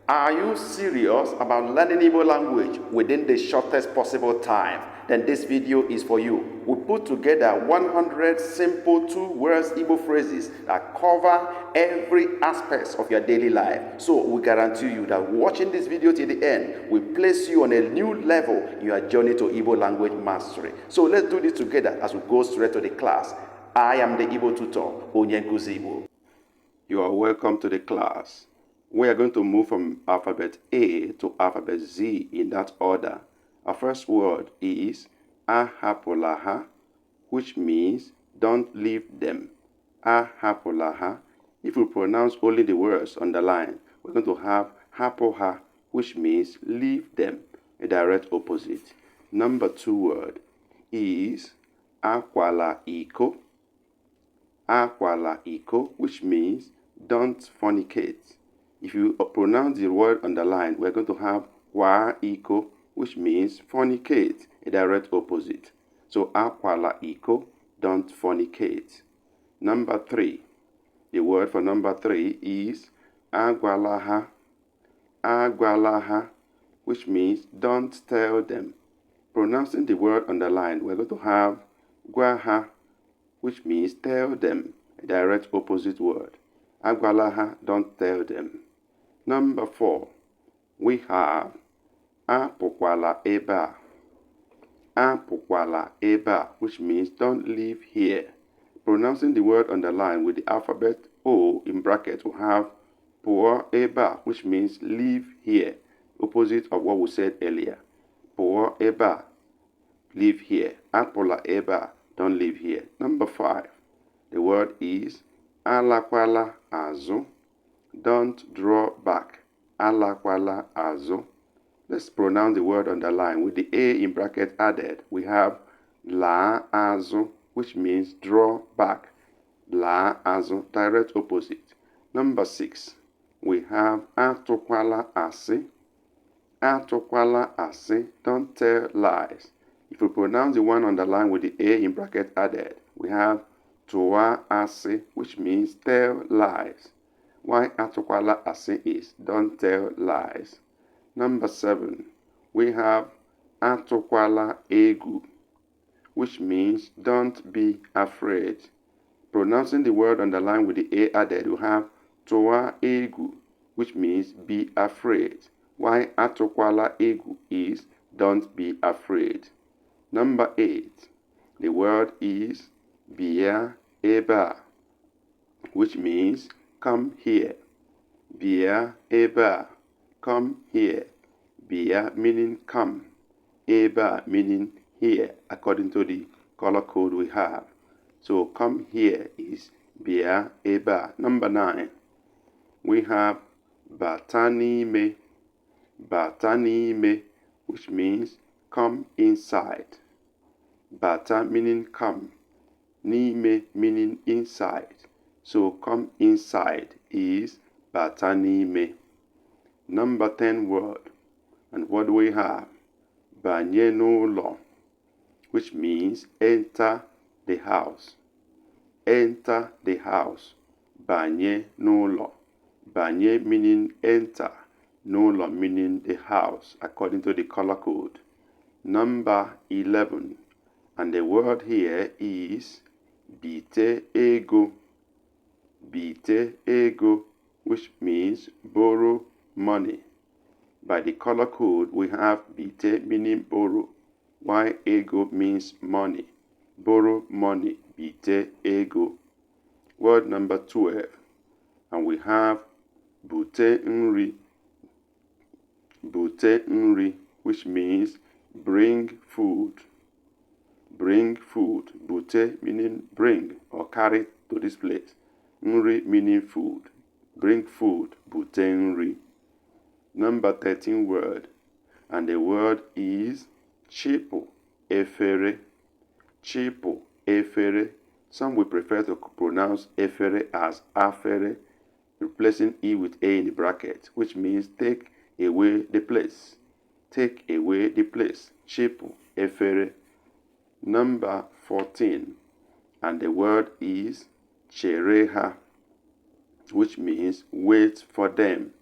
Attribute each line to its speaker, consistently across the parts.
Speaker 1: Are you serious about learning Igbo language within the shortest possible time? Then this video is for you. We put together 100 simple two-words Igbo phrases that cover every aspect of your daily life. So we guarantee you that watching this video till the end will place you on a new level in your journey to Igbo language mastery. So let's do this together as we go straight to the class. I am the Igbo tutor, Onyenkuzi Igbo. You are welcome to the class. We are going to move from alphabet A to alphabet Z in that order. Our first word is ahapulaha, which means don't leave them. Ahapulaha. If we pronounce only the words on the line, we're going to have hapoha, which means leave them, a direct opposite. Number 2 word is akwala iko. Akwala iko, which means don't fornicate. If you pronounce the word on the line, we're going to have wa iko, which means fornicate, a direct opposite. So akwala iko, don't fornicate. Number 3. The word for number 3 is agwalaha. Agwalaha, which means don't tell them. Pronouncing the word on the line, we're going to have gwaha, which means tell them, a direct opposite word. Agwalaha, don't tell them. Number 4, we have apukwala eba. Apukwala eba, which means don't leave here. Pronouncing the word on the line with the alphabet O in brackets, we have puo eba, which means leave here, opposite of what we said earlier. Puo eba, leave here. Apula eba, don't leave here. Number 5, the word is alakwala azu. Don't draw back. Alakwala azu. Let's pronounce the word on the line with the A in bracket added. We have la azu, which means draw back. La azu, direct opposite. Number 6, we have atukwala asi. Atukwala asi, don't tell lies. If we pronounce the one on the line with the A in bracket added, we have tuwa asi, which means tell lies. Why atukwala asi is don't tell lies. Number 7, we have atukwala egu, which means don't be afraid. Pronouncing the word on the line with the A added, we have tuwa egu, which means be afraid. Why atukwala egu is don't be afraid. Number 8, the word is bia eba, which means come here. Bia eba, come here. Bia meaning come. Eba meaning here, according to the color code we have. So come here is bia eba. Number 9, we have batanime. Batanime, which means come inside. Bata meaning come. Nime meaning inside. So come inside is batanime. Number 10 word. And what do we have? Banye n'ụlọ, which means enter the house. Enter the house. Banye n'ụlọ. Banye meaning enter. N'ụlọ meaning the house, according to the color code. Number 11. And the word here is bite ego. Bite ego, which means borrow money. By the color code, we have bite meaning borrow, while ego means money. Borrow money, bite ego. Word number 12, and we have bute nri. Bute nri, which means bring food. Bring food. Bute meaning bring or carry to this place. Nri meaning food. Bring food. Bute nri. Number 13 word. And the word is chipu efere. Chipu efere. Some will prefer to pronounce efere as afere, replacing e with a in the bracket, which means take away the place. Take away the place. Chipu efere. Number 14. And the word is chereha, which means wait for them.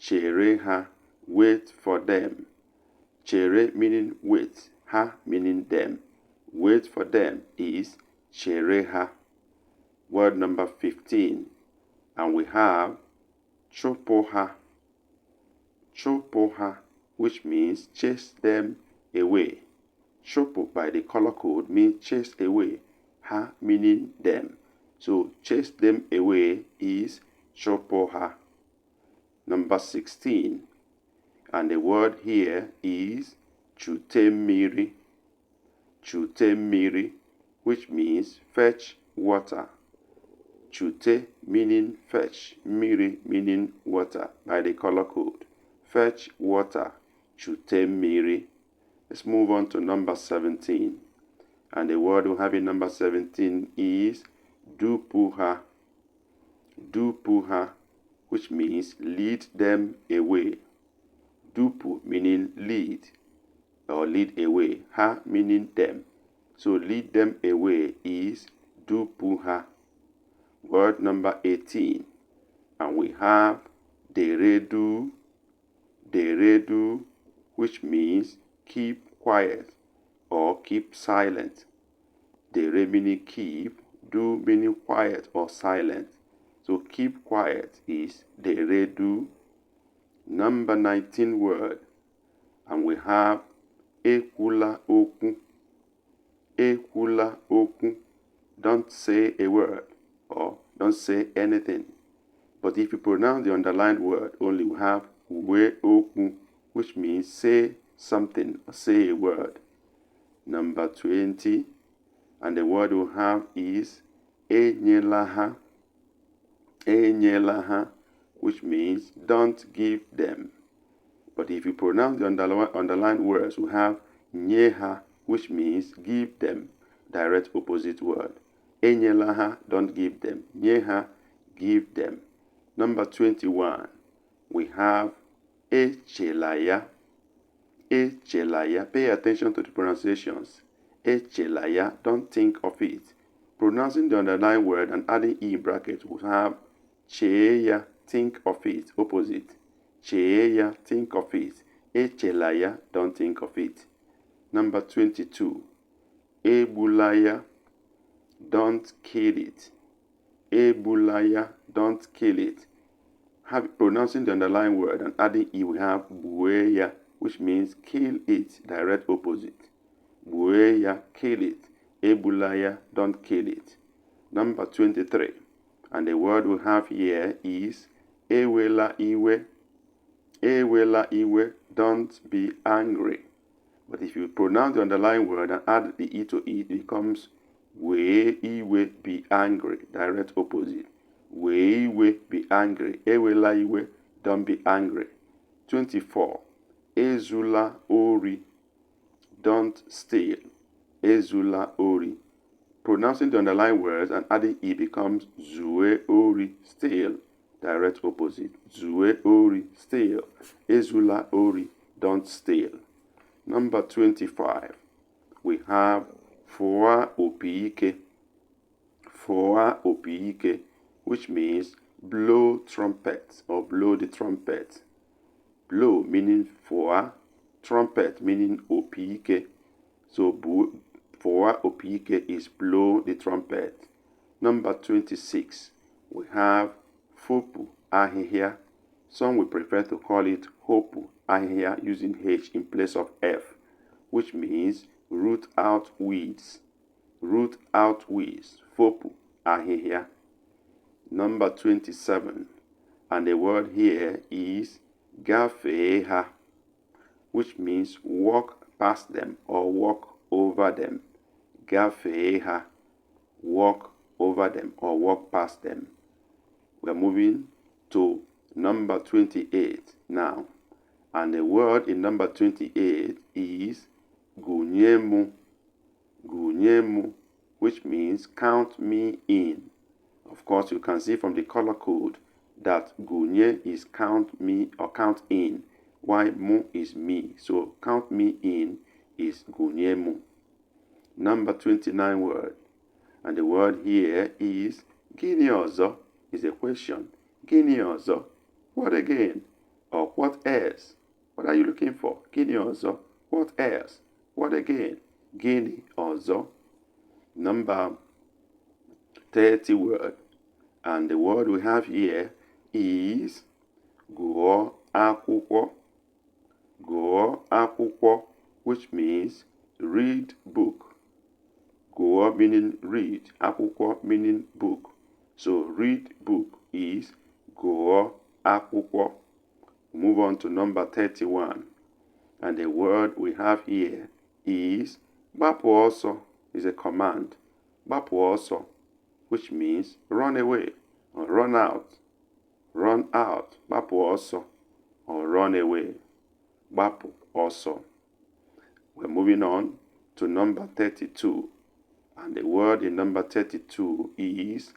Speaker 1: chere ha, wait for them. Chere meaning wait, ha meaning them. Wait for them is chere ha. Word number 15. And we have chopo ha. Chopo ha, which means chase them away. Chopo by the color code means chase away. Ha meaning them. So chase them away is chopo ha. Number 16. And the word here is chute miri. Chute miri, which means fetch water. Chute meaning fetch, miri meaning water by the color code. Fetch water, chute miri. Let's move on to number 17. And the word we have in number 17 is dupuha. Dupuha, which means lead them away. Dupu meaning lead or lead away. Ha meaning them. So lead them away is dupuha. Word number 18. And we have deredu. Deredu, which means keep quiet or keep silent. Dere meaning keep, do meaning quiet or silent. So keep quiet is deredu. Number 19 word. And we have ekwula okwu. Ekwula okwu. Don't say a word or don't say anything. But if you pronounce the underlined word only, we have we okwu, which means say something or say a word. Number 20. And the word we have is enyelaha. Enyelaha, which means don't give them. But if you pronounce the underlined words, we have nyeha, which means give them. Direct opposite word. Enyelaha, don't give them. Nyeha, give them. Number 21. We have echelaya. Echelaya. Pay attention to the pronunciations. Echelaya, don't think of it. Pronouncing the underlined word and adding e in brackets, we have cheya, think of it. Opposite. Cheya, think of it. Echelaya, don't think of it. Number 22. Ebulaya, don't kill it. Ebulaya, don't kill it. Pronouncing the underlined word and adding e, we have bueya, which means kill it. Direct opposite. Bueya, kill it. Ebulaya, don't kill it. Number 23. And the word we have here is ewela iwe. Ewela iwe, don't be angry. But if you pronounce the underlying word and add the e to it, it becomes we iwe, be angry. Direct opposite. We iwe, be angry. Ewela iwe, don't be angry. 24. Ezula ori, don't steal. Ezula ori. Pronouncing the underlying words and adding e becomes zue ori, steal. Direct opposite. Zue ori, steal. Ezula ori, don't steal. Number 25. We have foa opiike. Foa opiike, which means blow trumpet or blow the trumpet. Blow meaning foa, trumpet meaning opiike. So foa opiike is blow the trumpet. Number 26. We have fopu ahihia. Some will prefer to call it hopu ahihia using H in place of F, which means root out weeds. Root out weeds. Fopu ahihia. Number 27. And the word here is gafeha, which means walk past them or walk over them. Gafeha, walk over them or walk past them. We're moving to number 28 now. And the word in number 28 is gunyemu. Gunyemu, which means count me in. Of course, you can see from the color code that gunye is count me or count in, while mu is me. So count me in is gunyemu. Number 29 word. And the word here is gini ozo, is a question. Gini ozo, what again? Or what else? What are you looking for? Gini ọzọ. What else? What again? Gini ọzọ. Number 30 word. And the word we have here is gụọ akwụkwọ. Gụọ akwụkwọ, which means read book. Gụọ meaning read. Akwụkwọ meaning book. So read book is gụọ akwụkwọ. Move on to number 31. And the word we have here is gbapụ ọsọ. Is a command. Gbapụ ọsọ, which means run away or run out. Run out. Gbapụ ọsọ or run away. Gbapụ ọsọ. We're moving on to number 32. And the word in number 32 is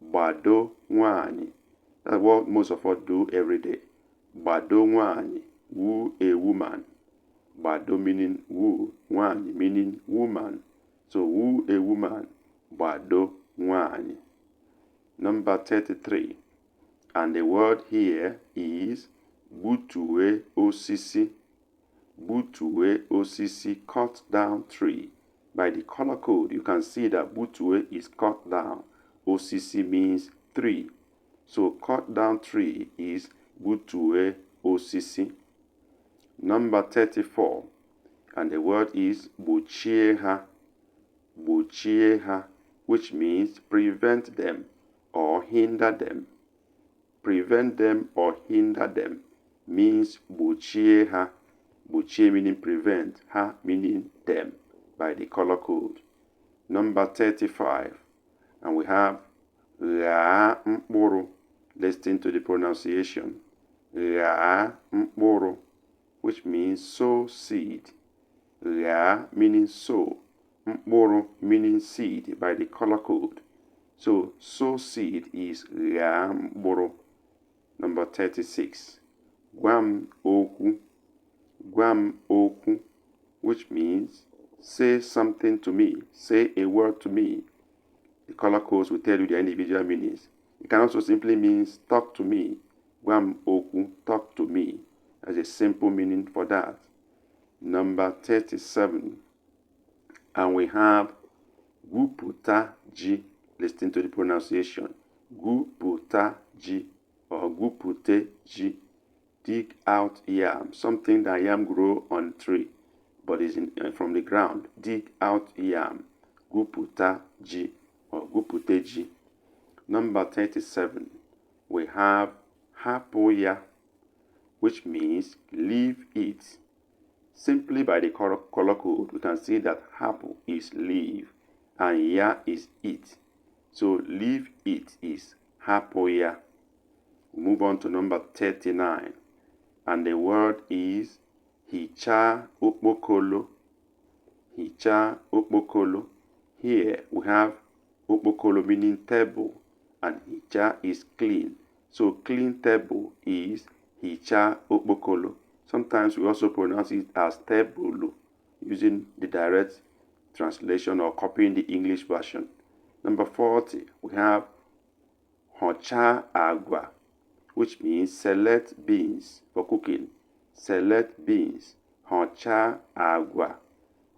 Speaker 1: gbado nwanyị. That's what most of us do every day. Gbado nwanyị. Woo a woman. Gbado meaning woo. Nwanyị meaning woman. So woo a woman. Gbado nwanyị. Number 33. And the word here is gbutue osisi. Gbutue osisi, cut down tree. By the color code, you can see that gbutue is cut down. Osisi means tree. So cut down tree is gbutue osisi. Number 34. And the word is gbochie ha. Gbochie ha, which means prevent them or hinder them. Prevent them or hinder them means gbochie ha. Gbochie meaning prevent, ha meaning them, by the color code. Number 35. And we have ghaa mkpụrụ. Listen to the pronunciation. Ghaa mkpụrụ, which means sow seed. Ghaa meaning sow. Mkpụrụ meaning seed, by the color code. So sow seed is ghaa mkpụrụ. Number 36. Gwam okwu. Gwam okwu, which means say something to me. Say a word to me. The color codes will tell you the individual meanings. It can also simply mean talk to me. Gwam okwu, talk to me. As a simple meaning for that. Number 37. And we have gwuputa ji. Listen to the pronunciation. Gwuputa ji or gwupute ji. Dig out yam. Something that yam grow on tree, but is from the ground. Dig out yam. Gwuputa ji or gwupute ji. Number 37. We have hapụ ya, which means leave it. Simply by the color code, we can see that hapụ is leave and ya is it. So leave it is hapụ ya. Move on to number 39. And the word is hichaa okpokolo. Hichaa okpokolo. Here we have okpokolo meaning table, and hichaa is clean. So clean table is hichaa okpokolo. Sometimes we also pronounce it as tebulu, using the direct translation or copying the English version. Number 40, we have hochaa agwa, which means select beans for cooking. Select beans. Hochaa agwa.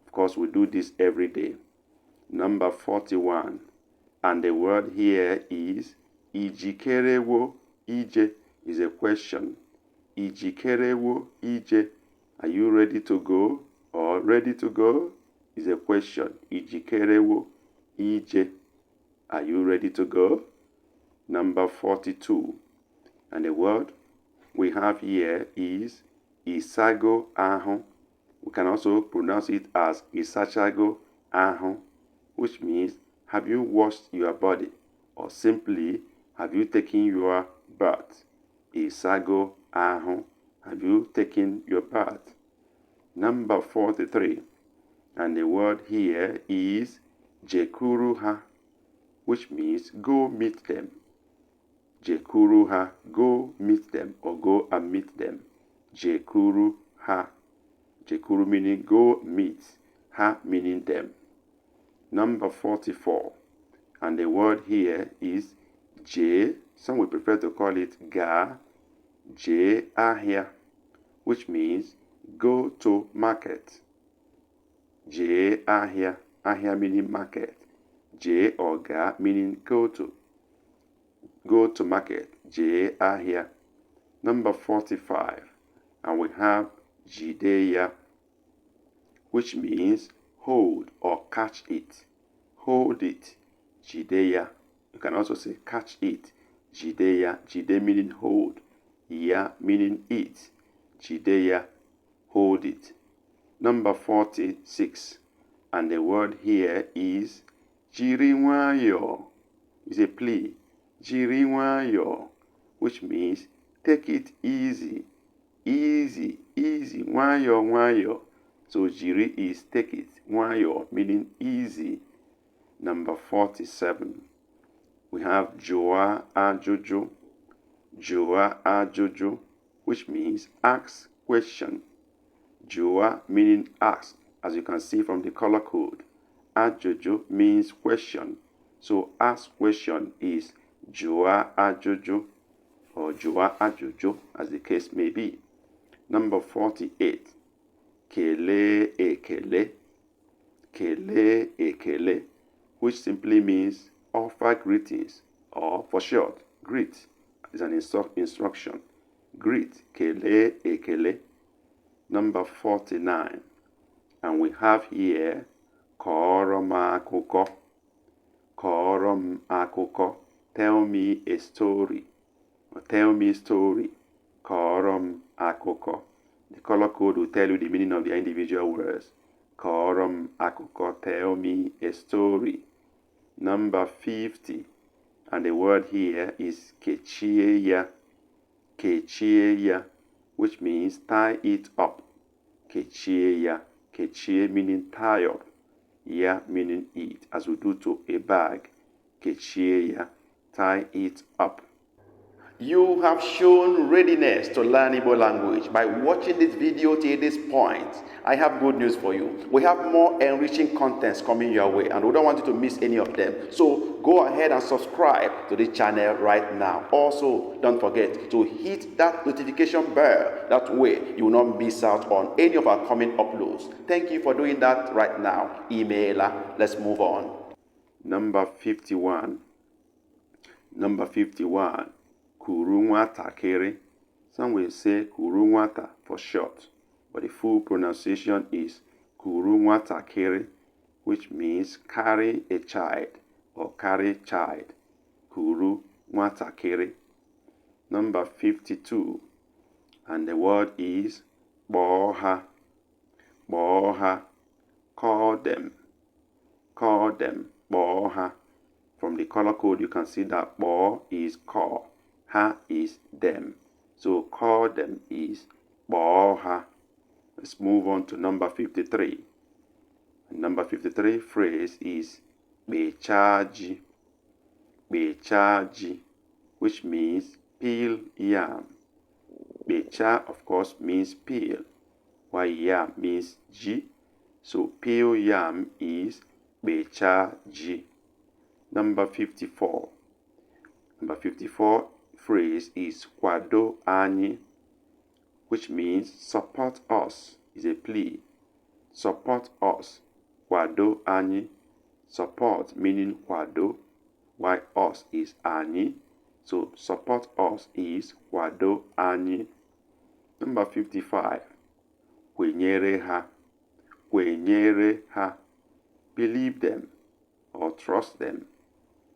Speaker 1: Of course, we do this every day. Number 41. And the word here is ijikerewo ije, is a question. Ijikerewo ije. Are you ready to go? Or ready to go? Is a question. Ijikerewo ije. Are you ready to go? Number 42. And the word we have here is isago ahụ. We can also pronounce it as isachago ahụ, which means have you washed your body, or simply have you taken your bath. Isago ahụ. Have you taken your bath? Number 43. And the word here is jekuru ha, which means go meet them. Jekuru ha, go meet them or go and meet them. Jekuru ha. Jekuru meaning go meet. Ha meaning them. Number 44. And the word here is je. Some would prefer to call it ga. Je ahia. which means go to market. Jee ahịa, ahịa meaning market. Jee oga meaning go to. Go to market, jee ahịa. Number 45, and we have jideya, which means hold or catch it. Hold it, jideya. You can also say catch it, jideya. Jide meaning hold, ya meaning it. Jideya, hold it. Number 46, and the word here is jiri nwayọọ. It's a plea, jiri nwayọọ, which means take it easy, easy, easy, nwayọọ, nwayọọ. So jiri is take it, nwayọọ meaning easy. Number 47, we have jụọ ajụjụ, jụọ ajụjụ, which means ask question. Jụọ meaning ask, as you can see from the color code. Ajụjụ means question. So ask question is jụọ ajụjụ or jụọ ajụjụ, as the case may be. Number 48, kelee ekele, kelee ekele, which simply means offer greetings, or for short, greet is an instruction. Greet, kelee ekele. Number 49, and we have here kọọrọ m akụkọ, kọọrọ m akụkọ, tell me a story, or tell me a story, kọọrọ m akụkọ. The color code will tell you the meaning of the individual words. Kọọrọ m akụkọ, tell me a story. Number 50, and the word here is kechie ya, kechie ya, which means tie it up. Kechie ya, kechie meaning tie up, ya meaning it, as we do to a bag. Kechie ya, tie it up. You have shown readiness to learn Igbo language by watching this video till this point. I have good news for you. We have more enriching contents coming your way, and we don't want you to miss any of them. So go ahead and subscribe to this channel right now. Also, don't forget to hit that notification bell. That way you will not miss out on any of our coming uploads. Thank you for doing that right now. Emailer, let's move on. Number 51. Number 51. Kuru nwatakịrị. Some will say kuru nwata for short, but the full pronunciation is kuru nwatakịrị, which means carry a child or carry child. Kuru nwatakịrị. Number 52, and the word is kpọọ ha, kpọọ ha, call them, call them, kpọọ ha. From the color code, you can see that kpọọ is call, ha is them. So call them is kpọọ ha. Let's move on to number 53. And number 53 phrase is bechaa ji, bechaa ji, which means peel yam. Bechaa, of course, means peel, while yam means ji. So peel yam is bechaa ji. Number 54. Number 54 phrase is kwado anyị, which means support us, is a plea. Support us. Kwado anyị. Support meaning kwado, while us is anyị. So support us is kwado anyị. Number 55. Kwenyere ha. Kwenyere ha. Believe them or trust them.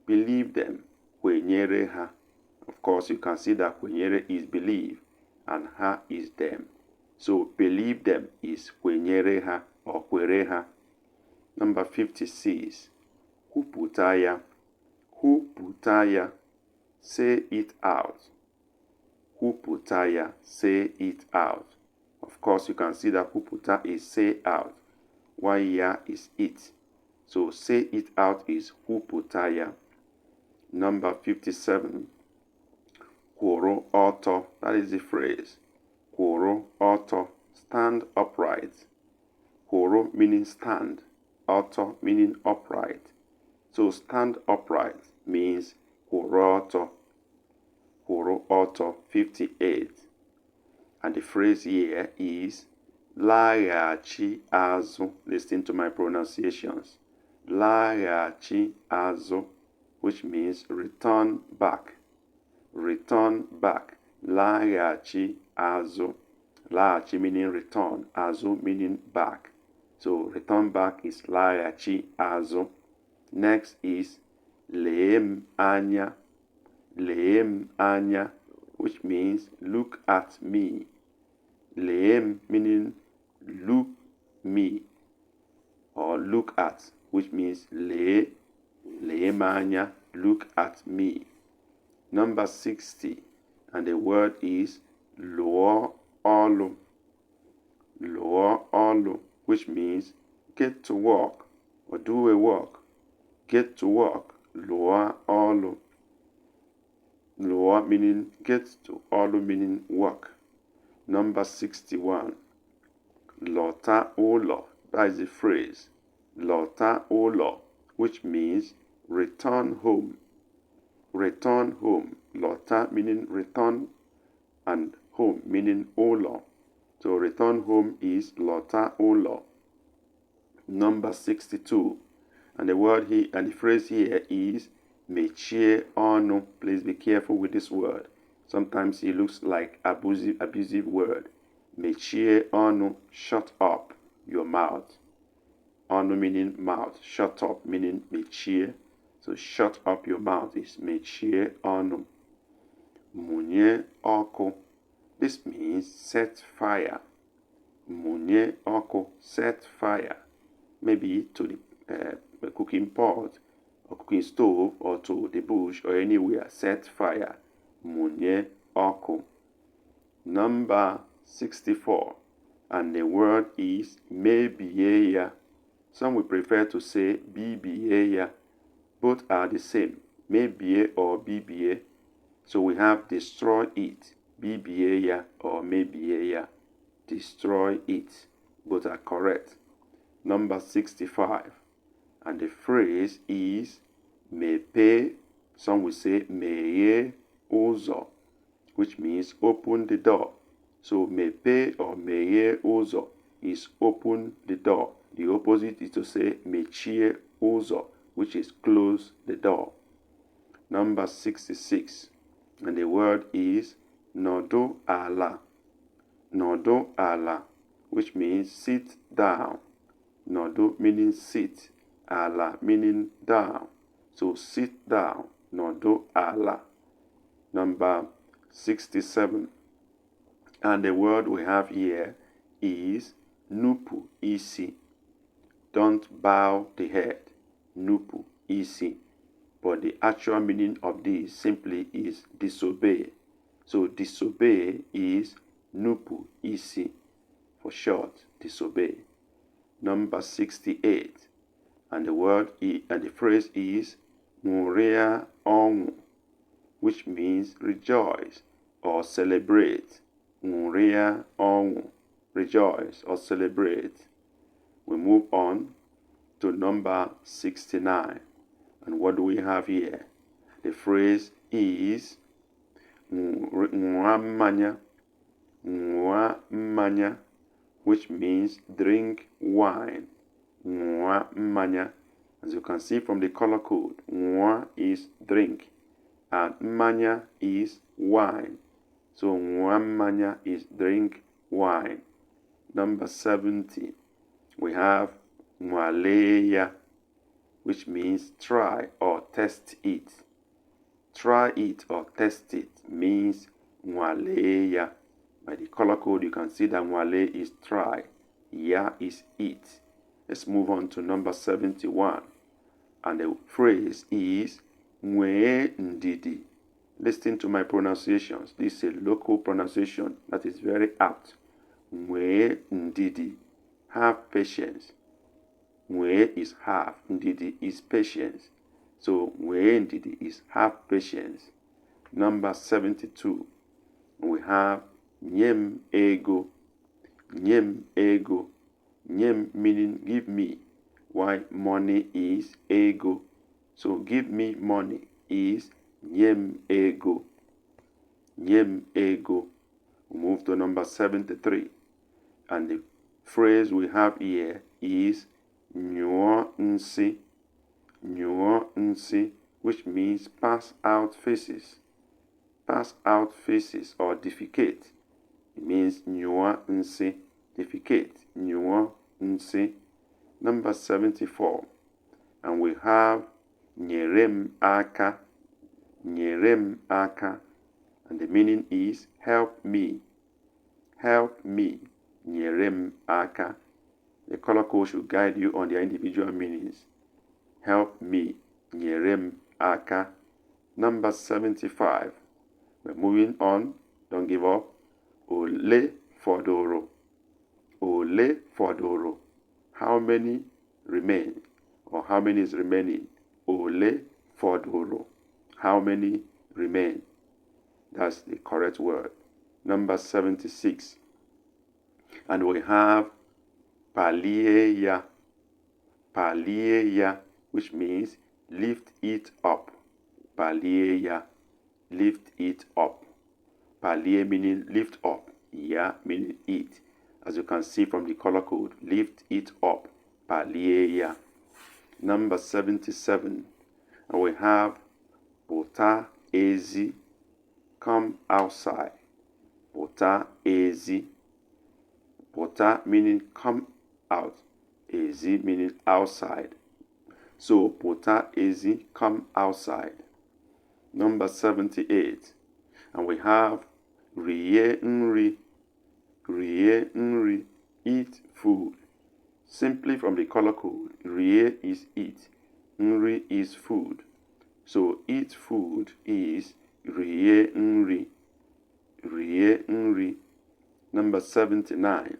Speaker 1: Believe them. Kwenyere ha. Of course, you can see that kwenyere is believe and ha is them. So believe them is kwenyere ha or kwere ha. Number 56. Kwupụta ya. Kwupụta ya. Say it out. Kwupụta ya. Say it out. Of course, you can see that kwupụta is say out, while ya is it. So say it out is kwupụta ya. Number 57. Kwụrụ ọtọ. That is the phrase. Kwụrụ ọtọ. Stand upright. Kwụrụ meaning stand. Ọtọ meaning upright. So stand upright means kwụrụ ọtọ. Kwụrụ ọtọ. 58. And the phrase here is laghachi azụ. Listen to my pronunciations. Laghachi azụ, which means return back. Return back. Laghachi azụ. Laghachi meaning return. Azụ meaning back. So return back is laghachi azụ. Next is leem anya. Leem anya, which means look at me. Leem meaning look me or look at, which means leem anya, look at me. Number 60, and the word is lụọ ọlụ. Lụọ ọlụ, which means get to work or do a work. Get to work. Lụọ ọlụ. Lụọ meaning get to, ọlụ meaning work. Number 61, lọta ụlọ. That is the phrase. Lọta ụlọ, which means return home. Return home. Lọta meaning return and home meaning ụlọ. So return home is lọta ụlọ. Number 62, and the word here and the phrase here is mechie ọnụ. Please be careful with this word. Sometimes it looks like abusive word. Mechie ọnụ, shut up your mouth. Ọnụ meaning mouth. Shut up meaning mechie. So shut up your mouth is mechie ọnụ. Mụnye ọkụ. This means set fire. Mụnye ọkụ, set fire. Maybe to the cooking pot or cooking stove or to the bush or anywhere. Set fire. Mụnye ọkụ. Number 64, and the word is mebie ya. Some will prefer to say bibie ya. Both are the same, mebie or bibie. So we have destroy it, bibie ya or mebie ya. Destroy it. Both are correct. Number 65, and the phrase is mepe. Some will say meye ụzọ, which means open the door. So mepe or meye ụzọ is open the door. The opposite is to say mechie ụzọ, which is close the door. Number 66, and the word is nọdụ ala. Nọdụ ala, which means sit down. Nọdụ meaning sit, ala meaning down. So sit down. Nọdụ ala. Number 67, and the word we have here is nupu isi. Don't bow the head. Nupu isi. But the actual meaning of this simply is disobey. So disobey is nupu isi. For short, disobey. Number 68, and the word and the phrase is ṅụrịa ọṅụ, which means rejoice or celebrate. Ṅụrịa ọṅụ, rejoice or celebrate. We move on to number 69. And what do we have here? The phrase is ṅụọ mmanya. Ṅụọ mmanya, which means drink wine. Ṅụọ mmanya. As you can see from the color code, ṅụọ is drink and mmanya is wine. So ṅụọ mmanya is drink wine. Number 70, we have nwalee ya, which means try or test it. Try it or test it means nwalee ya. By the color code, you can see that nwale is try, ya is eat. Let's move on to number 71. And the phrase is nwee ndidi. Listen to my pronunciations. This is a local pronunciation that is very apt. Nwee ndidi. Have patience. Nwee is have. Ndidi is patience. So nwee ndidi is have patience. Number 72. We have nyem ego. Nyem ego. Nyem meaning give me. Why money is ego. So give me money is nyem ego. Nyem ego. We move to number 73. And the phrase we have here is nyuo nsi, which means pass out faces. Pass out faces or defecate. It means nyuo nsi, defecate, nyuo nsi. Number 74. And we have nyerem aka, nyerem aka. And the meaning is help me, help me, nyerem aka. The color code should guide you on their individual meanings. Help me, nyerem aka. Number 75. We're moving on. Don't give up. Ole fodoro. Ole fodoro. How many remain? Or how many is remaining? Ole fodoro. How many remain? That's the correct word. Number 76. And we have palieya. Palieya, which means lift it up. Palieya, lift it up. Palie meaning lift up. Ya meaning it. As you can see from the color code, lift it up. Palieya. Number 77. And we have pota ezi. Come outside. Pota ezi. Pota meaning come out. Ezi meaning outside. So pota ezi, come outside. Number 78. And we have rie nri. Rie nri, eat food. Simply from the color code, rie is eat. Nri is food. So eat food is rie nri. Rie nri. Number 79.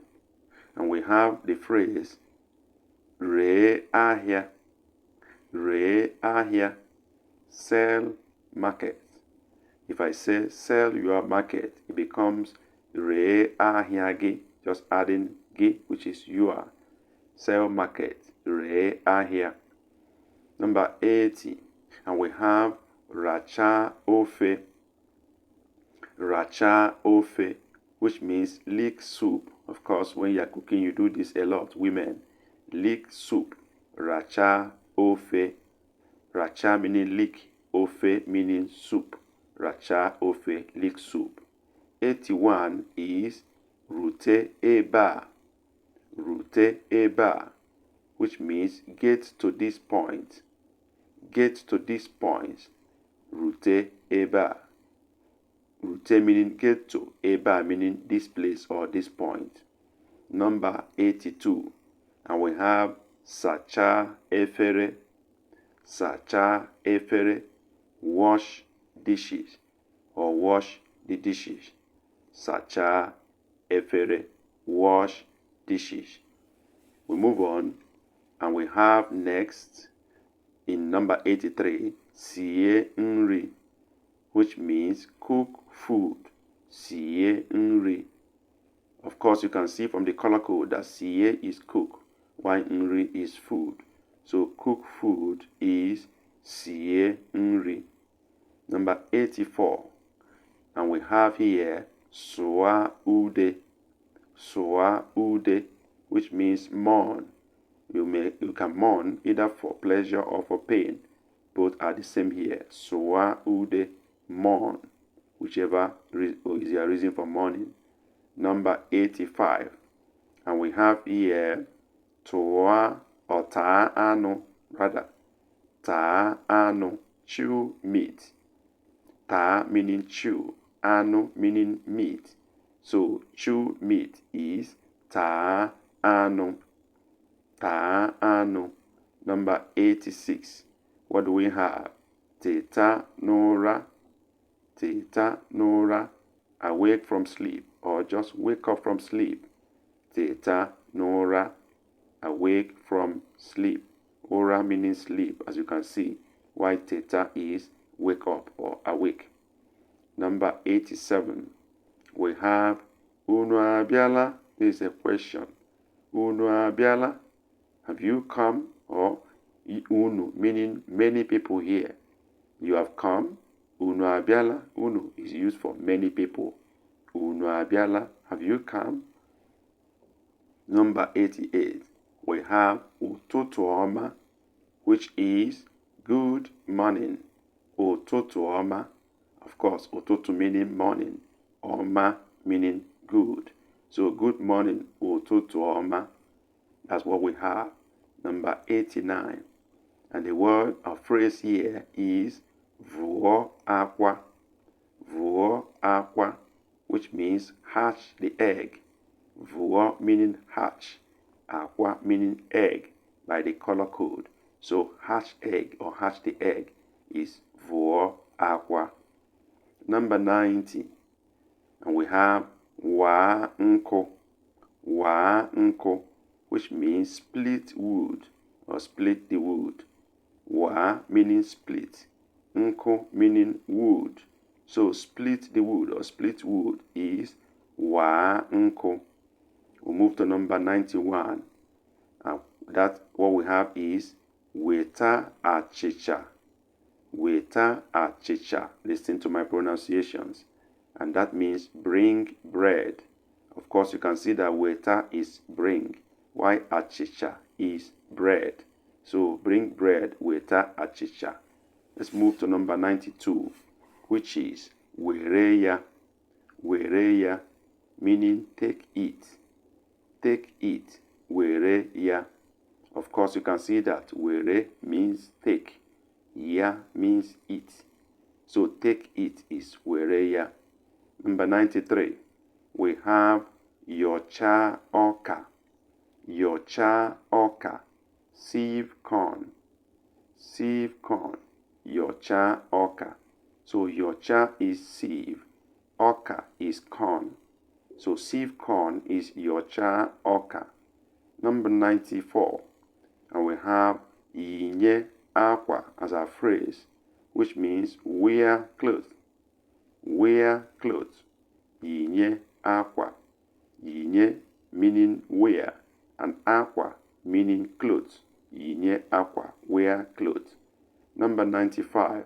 Speaker 1: And we have the phrase re ahia. Re ahia. Sell market. If I say sell your market, it becomes re ahia ge, just adding ge, which is your. Sell market, re ahia. Number 80. And we have racha ofe. Racha ofe, which means lick soup. Of course, when you're cooking, you do this a lot, women. Lick soup. Racha ofe. Racha meaning lick. Ofe meaning soup. Racha ofe, lick soup. 81 is rute eba. Rute eba, which means get to this point. Get to this point. Rute eba. Rute meaning get to. Eba meaning this place or this point. Number 82. And we have sacha efere. Sacha efere. Wash dishes or wash the dishes. Sacha efere. Wash dishes. We move on and we have next in number 83 sie nri, which means cook food. Sie nri. Of course, you can see from the color code that sie is cook, while nri is food. So cook food is sie nri. Number 84. And we have here soa ude. Soa ude, which means mourn. You can mourn either for pleasure or for pain. Both are the same here. Soa ude, mourn. Whichever is your reason for mourning. Number 85. And we have here toa or ta anu, rather. Ta anu, chew meat. Ta meaning chew. Anu meaning meat. So chew meat is ta anu. Ta anu. Number 86. What do we have? Teta nora. Teta nora. Awake from sleep or just wake up from sleep. Teta nora. Awake from sleep. Ora meaning sleep, as you can see. While teta is wake up or awake. Number 87. We have unu abiala. This is a question. Unu abiala. Have you come? Or unu meaning many people here. You have come. Unu abiala. Unu is used for many people. Unu abiala, have you come? Number 88, we have Ụtụtụ ọma, which is good morning. Ụtụtụ ọma, of course, ụtụtụ meaning morning, ọma meaning good. So good morning, ụtụtụ ọma. That's what we have. Number 89. And the word or phrase here is vuo akwa. Vuo akwa, which means hatch the egg. Vuo meaning hatch. Aqua meaning egg by the color code. So hatch egg or hatch the egg is vuo aqua. Number 90. And we have wa nko. Wa nko, which means split wood or split the wood. Wa meaning split. Nko meaning wood. So split the wood or split wood is wa nko. We'll move to number 91. That what we have is weta achicha. Weta achicha. Listen to my pronunciations. And that means bring bread. Of course, you can see that weta is bring, while achicha is bread. So bring bread, weta achicha. Let's move to number 92, which is wereya. Wereya, meaning take it. Take it, wereya. Of course, you can see that were means take, ya means it. So take it is wereya. Number 93, we have yocha oka. Yocha oka, sieve corn. Sieve corn, yocha oka. So yocha is sieve, oka is corn. So sieve corn is yocha oka. Number 94, and we have yinye aqua as our phrase, which means wear clothes. Wear clothes. Yinye aqua. Yinye meaning wear, and aqua meaning clothes. Yinye aqua, wear clothes. Number 95,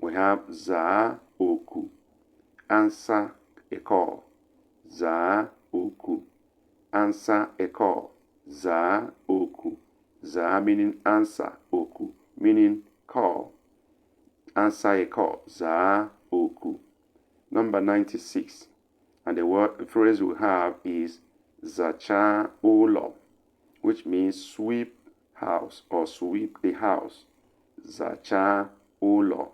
Speaker 1: we have za oku. Answer a call. Za oku. Answer a call. Za oku. Za meaning answer. Oku meaning call. Answer a call. Za oku. Number 96. And the phrase we have is zacha ulo, which means sweep house or sweep the house. Zacha ulo.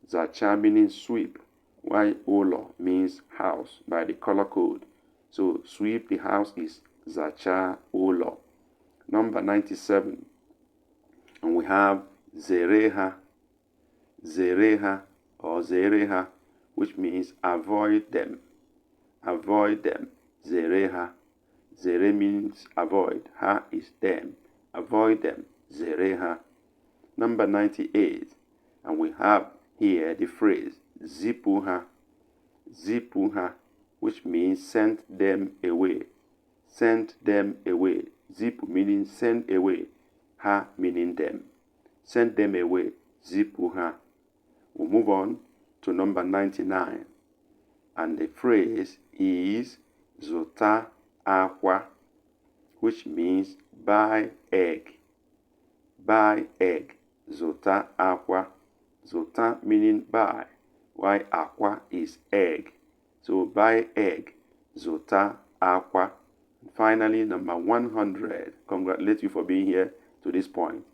Speaker 1: Zacha meaning sweep, while ulo means house by the color code. So sweep the house is zacha ulo. Number 97. And we have zereha. Zereha or zereha, which means avoid them. Avoid them. Zereha. Zere means avoid. Ha is them. Avoid them. Zereha. Number 98. And we have here the phrase zipuha. Zipuha, which means send them away. Send them away. Zipu meaning send away. Ha meaning them. Send them away. Zipuha. We'll move on to number 99. And the phrase is zota aqua, which means buy egg. Buy egg. Zota aqua. Zota meaning buy, while aqua is egg. So buy egg. Zota aqua. And finally, number 100. Congratulate you for being here to this point.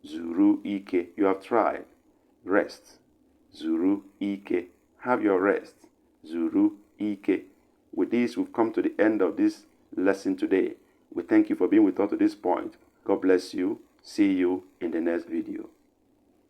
Speaker 1: Zuru ike. You have tried. Rest. Zuru ike. Have your rest. Zuru ike. With this, we've come to the end of this lesson today. We thank you for being with us to this point. God bless you. See you in the next video.